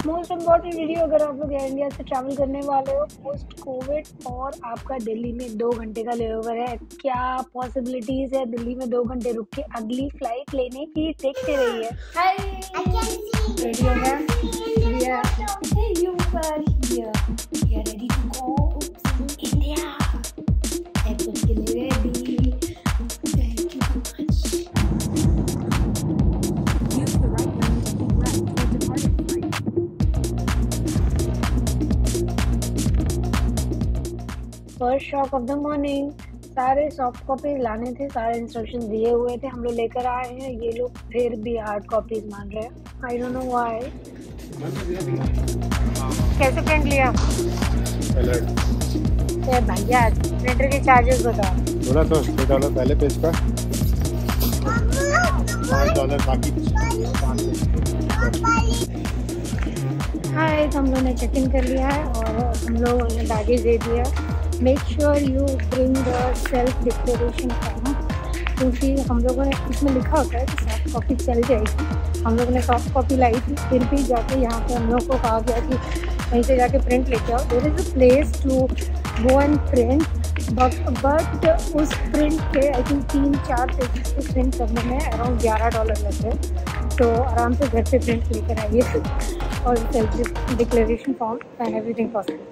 Most important video, अगर आप लोग एयर इंडिया से ट्रैवल करने वाले हो पोस्ट कोविड और आपका दिल्ली में 2 घंटे का लेओवर है, क्या पॉसिबिलिटीज है दिल्ली में 2 घंटे रुक के अगली फ्लाइट लेने की? देखते रहिए। हाय, रेडी हो गया? You are here. You are ready to go India. Airport के लिए ready. Thank you so much. Use the right lane to keep left towards departing flight. First shock of the morning. सारे soft copies लाने थे, सारे instructions दिए हुए थे, हम लोग लेकर आए हैं। ये लोग फिर भी हार्ड कॉपीज मांग रहे हैं। आई डोंट नो व्हाई। कैसे प्रिंट लिया? भैया प्रिंटर के चार्जेस बताओ। बोला तो $6 पहले पेज का, $5 बाकी। हाय, हम लोगों ने चेक इन कर लिया है और हम लोगों ने बैगेज दे दिया। Make sure you bring the self declaration form, क्योंकि हम लोगों ने इसमें लिखा होता है कि सॉफ्ट कॉपी चल जाएगी। हम लोगों ने सॉफ्ट कॉपी लाई थी, फिर भी जाके यहाँ पे हम लोग को कहा गया कि कहीं से जाके प्रिंट लेके आओ। There is a place to go and print, but उस प्रिंट के आई थिंक 3-4 पेजेस पे प्रिंट करने में अराउंड $11 लगते हैं। तो आराम से घर पे प्रिंट लेकर आइए और self declaration form and everything possible.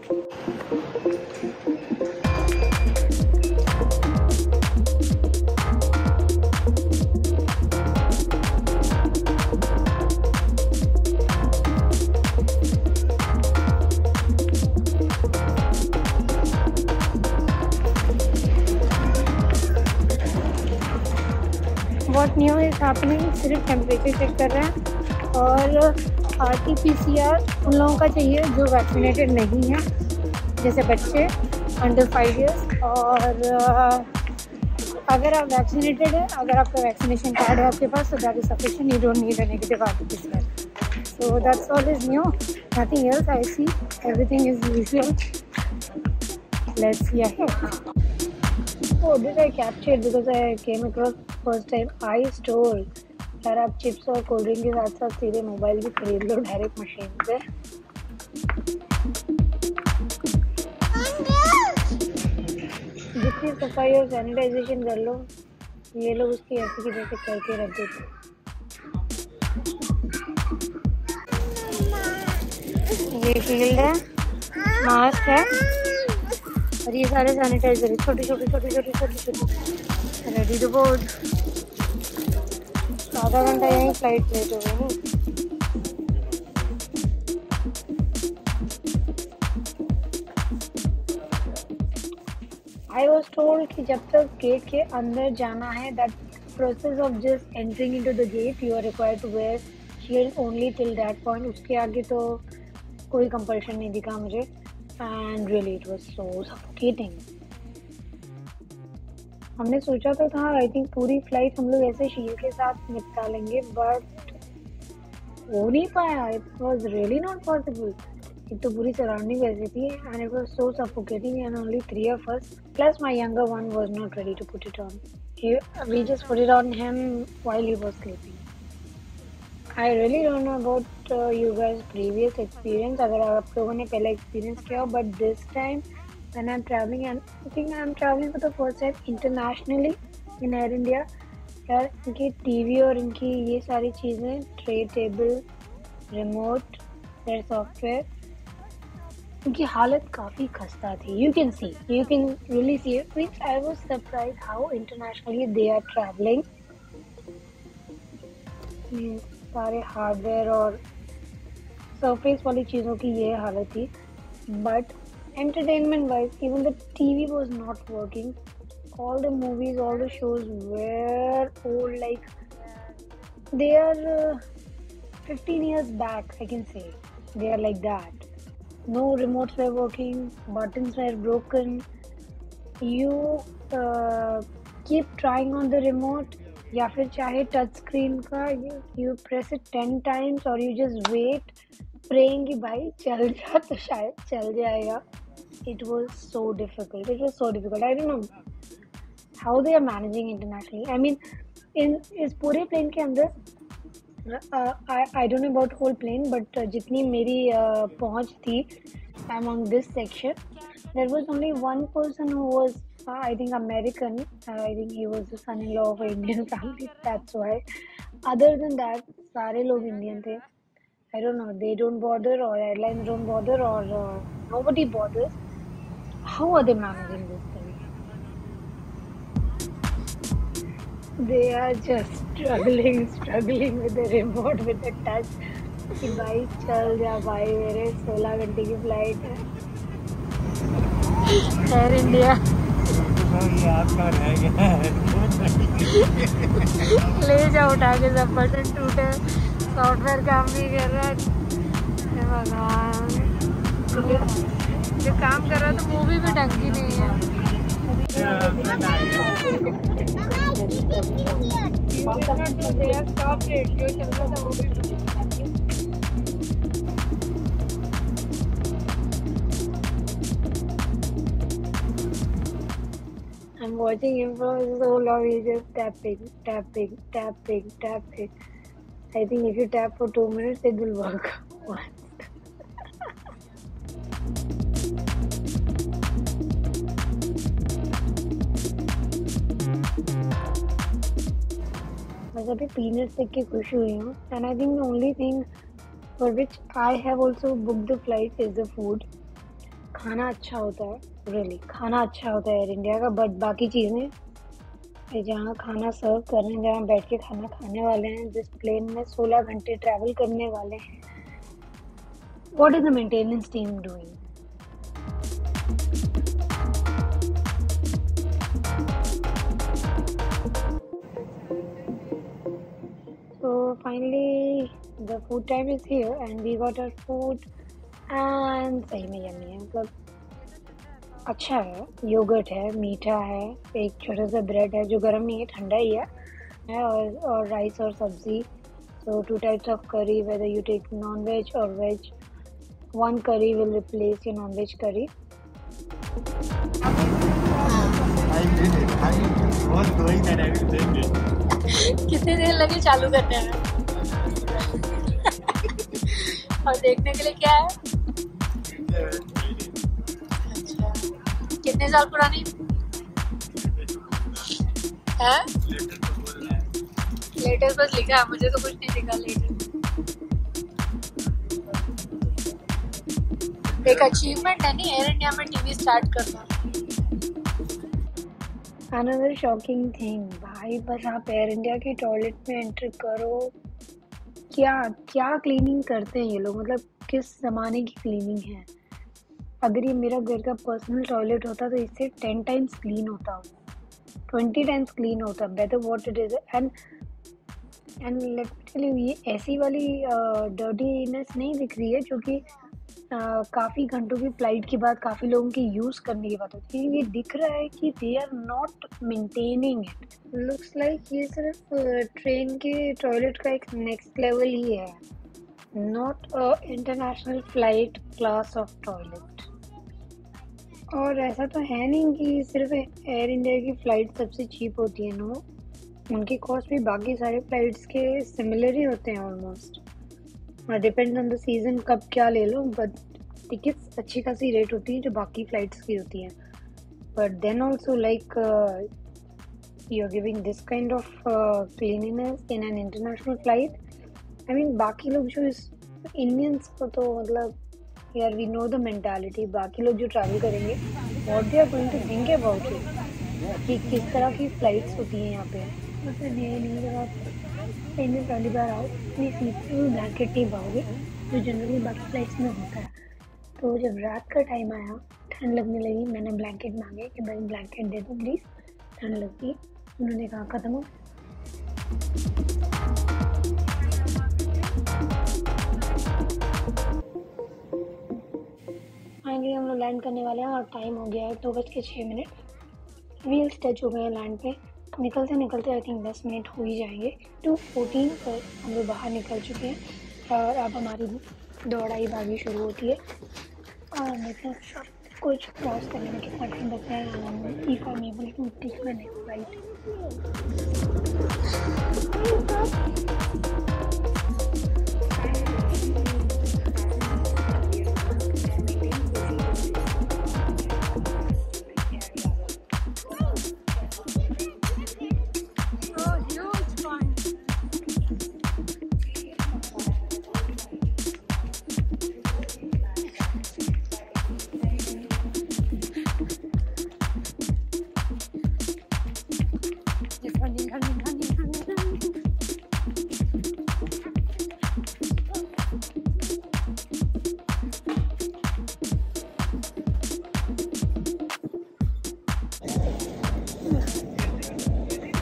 What new is happening? सिर्फ टेम्परेचर चेक कर रहे हैं और RT-PCR उन लोगों का चाहिए जो वैक्सीनेटेड नहीं है, जैसे बच्चे अंडर 5 ईयर्स। और अगर आप वैक्सीनेटेड है, अगर आपका वैक्सीनेशन कार्ड है आपके पास, तो that is sufficient, you don't need a negative RT-PCR। So that's all is new, nothing else. I see everything is usual. Let's see ahead. Oh, did I capture it because I came across first time iStore। यार आप chips और cold drink के साथ साथ सीधे mobile भी खरीद लो direct machine से। जितनी सफाई और सैनिटाइजेशन कर लो, ये लोग उसकी ऐसी की जैसे करके रख देते। ये शील्ड है, मास्क है और ये सारे सैनिटाइजर है, छोटे रेडी टू बोर्ड। आधा घंटा यहीं फ्लाइट लेट हो गई। आई वॉज टोल्ड कि जब तक गेट के अंदर जाना है, that process of just entering into the gate, you are required to wear shield only till that point. उसके आगे तो कोई कंपल्शन नहीं दिखा मुझे। And really it was so suffocating। हमने सोचा तो था आई थिंक पूरी फ्लाइट हम लोग ऐसे शील्ड के साथ निपटा लेंगे, बट हो नहीं पाया। It was really not possible. एक तो पूरी सराउंडिंग वैसी थी and it was so suffocating and only 3 of us plus my younger one was not ready to put it on. We just put it on him while he was sleeping. I really don't know about you guys' previous experience, अगर आप लोगों ने पहले experience किया हो, but this time when I'm traveling, and I think I'm traveling for the first time internationally in Air India, यार इनकी TV और इनकी ये सारी चीज़ें, tray table, remote, their software, उनकी हालत काफ़ी खस्ता थी। You can really see it, which I was surprised how internationally they are traveling। सारे हार्डवेयर और सरफेस वाली चीज़ों की ये हालत थी। But entertainment wise even the TV was not working. All the movies, all the shows were old, like they are 15 years back, I can say। They are like that। No remotes were working, buttons were broken। You keep trying on the remote, या फिर चाहे touch screen का, you press it 10 times और you just wait praying कि भाई चल जा तो शायद चल जाएगा। It was so difficult, I don't know how they are managing internationally. I mean इस पूरे प्लेन के अंदर I don't know about whole plane, but जितनी मेरी पहुंच थी among this section, there was only one person who was I think American. I think he was the son-in-law of an Indian family. That's why. Other than that, सारे लोग Indian थे. I don't know. They don't bother, or airlines don't bother, or nobody bothers. How are they managing this thing? They are just struggling with the remote, with the touch. कि भाई चल जा भाई, मेरे 16 घंटे की फ्लाइट है. एयर इंडिया ले जा उठा के, सब बटन टूटे, सॉफ्टवेयर काम नहीं कर रहा है. भगवान, जो काम कर रहा है तो मूवी भी ढंग की नहीं है. I'm watching him for so long. He's just tapping. I think if you tap for 2 minutes, it will work. बस अभी पीनट्स देख के खुश हुई हूँ. And I think the only thing for which I have also book the flight is the food. खाना अच्छा होता है, रियली खाना अच्छा होता है एयर इंडिया का. बट बाकी चीज़ें, जहाँ खाना सर्व कर रहे हैं, जहाँ बैठ के खाना खाने वाले हैं, जिस प्लेन में 16 घंटे ट्रैवल करने वाले हैं, what is the maintenance team doing? So finally the food time is here and we got our food and सही में यम्मी है. मतलब अच्छा है, योगर्ट है, मीठा है, एक छोटा सा ब्रेड है जो गर्म नहीं है, ठंडा ही है और राइस और सब्जी. So 2 types of curry, whether you take non-veg or veg. 1 curry will replace your non-veg curry. I did it. I was doing that. I will take it. कितने देर लगे चालू करने में? और देखने के लिए क्या है? अच्छा, कितने साल पुरानी है? लेटेस्ट बस लिखा है, मुझे तो कुछ नहीं दिखा लेटेस्ट. एक अचीवमेंट है नहीं एयर इंडिया में टीवी स्टार्ट करना. Another shocking thing, भाई बस आप एयर इंडिया की टॉयलेट में एंटर करो, क्या क्लीनिंग करते हैं ये लोग. मतलब किस ज़माने की क्लीनिंग है. अगर ये मेरा घर का पर्सनल टॉयलेट होता तो इससे 10 टाइम्स क्लीन होता, 20 टाइम्स क्लीन होता. Better what it is. And let me tell you, ये ऐसी वाली डर्टीनेस नहीं दिख रही है जो कि काफ़ी घंटों की फ्लाइट के बाद काफ़ी लोगों की यूज़ करने की बात होती है. ये दिख रहा है कि they are not maintaining it. Looks like ये सिर्फ ट्रेन के टॉयलेट का एक नेक्स्ट लेवल ही है, not a international flight class of toilet. और ऐसा तो है नहीं कि सिर्फ एयर इंडिया की फ़्लाइट सबसे चीप होती है. नो, उनके कॉस्ट भी बाकी सारे फ्लाइट्स के सिमिलर ही होते हैं almost. Depends on the season, कब क्या ले लो. बट टिकट्स अच्छी खासी रेट होती हैं जो बाकी फ़्लाइट्स की होती हैं. But then also like you are giving this kind of cleanliness in an international flight. I mean बाकी लोग जो इस इंडियंस को तो मतलब यार वी नो द मेंटालिटी. बाकी लोग जो ट्रैवल करेंगे what they are going to think about it, कि किस तरह की फ़्लाइट्स होती हैं यहाँ पे. मतलब ये नहीं जब आप ट्रेन में पहली बार आओ, अपनी सीट में ब्लैंकेट नहीं पाओगे जो जनरली बाकी फ्लाइट्स में होता है. तो जब रात का टाइम आया, ठंड लगने लगी, मैंने ब्लैंकेट मांगे कि भाई ब्लैंकेट दे दो प्लीज़, ठंड लगती है. उन्होंने कहा ख़त्म हो. फाइनली हम लोग लैंड करने वाले हैं और टाइम हो गया है 2:06. व्हील्स टच हो गए हैं लैंड पे. निकलते आई थिंक 10 मिनट हो ही जाएंगे. 2:14 पर हम लोग बाहर निकल चुके हैं और अब हमारी दौड़ाई भागी शुरू होती है. और देखते हैं सब कुछ क्रॉस करने में कितना टाइम लगता है. If I am able to take my next flight.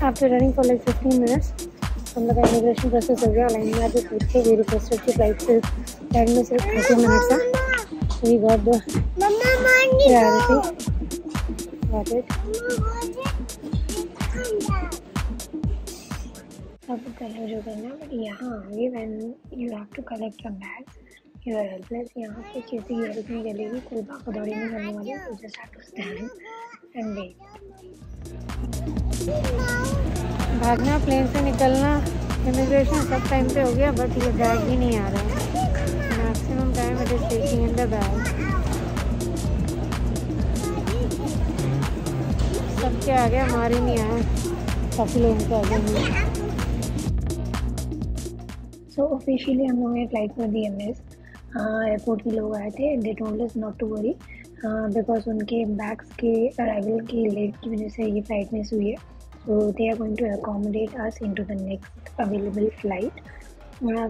After running for like 15 minutes, हम लोग का इमिग्रेशन प्रोसेस हो गया. लाइन में आके पूछ के वी रिक्वेस्टेड की फ्लाइट में सिर्फ 30 मिनट्स है. We got the priority. Got it. अब कलर जो करना, बट यहाँ आगे when you have to collect your bags, you are helpless. यहाँ पे किसी की हेल्प नहीं चलेगी, कोई भागदौड़ी नहीं करने वाली. You just have to stand and wait. भागना, प्लेन से निकलना, इमिग्रेशन सब टाइम पे हो गया, बट ये बैग ही नहीं आ रहा है. Maximum time it is taking in the bag. सबके आगे हमारे नहीं आए, काफ़ी लोगों के आगे नहीं. सो ऑफिशियली हम लोगों ने फ्लाइट कर दी एमएस. एयरपोर्ट के लोग आए थे. They told us not to worry because उनके बैग्स के अराइवल की लेट की वजह से ये फ्लाइट मिस हुई है. So they are going to accommodate us into the next available flight,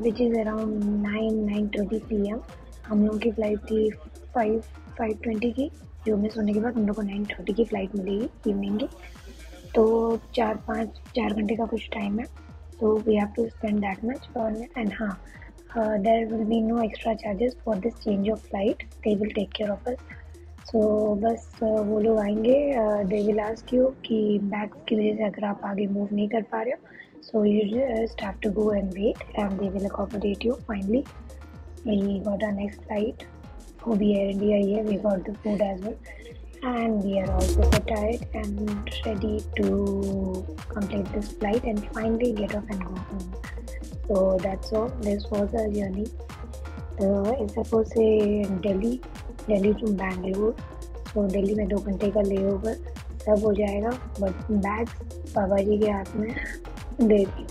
which is around 9:30 PM. हम लोग की फ़्लाइट थी 5:20 की, जो मिस होने के बाद हम लोग को 9:30 की फ़्लाइट मिलेगी इवनिंग की. तो 4 घंटे का कुछ टाइम है. So we have to spend that much on. And हाँ, there will be no extra charges for this change of flight. They will take care of us. सो बस वो लोग आएंगे. दे विल आस्क यू कि bags की वजह से अगर आप आगे मूव नहीं कर पा रहे हो, so you just have to go and wait and they will accommodate you. Finally we got our next flight. वो भी एयर इंडिया ही है. We got the food as well and we are also tired and ready to complete this flight and finally get off and go home. So that's all. This was our journey. Suppose से Delhi to Bangalore. तो दिल्ली में 2 घंटे का layover, सब हो जाएगा, but bags बाबा जी के हाथ में दे दी.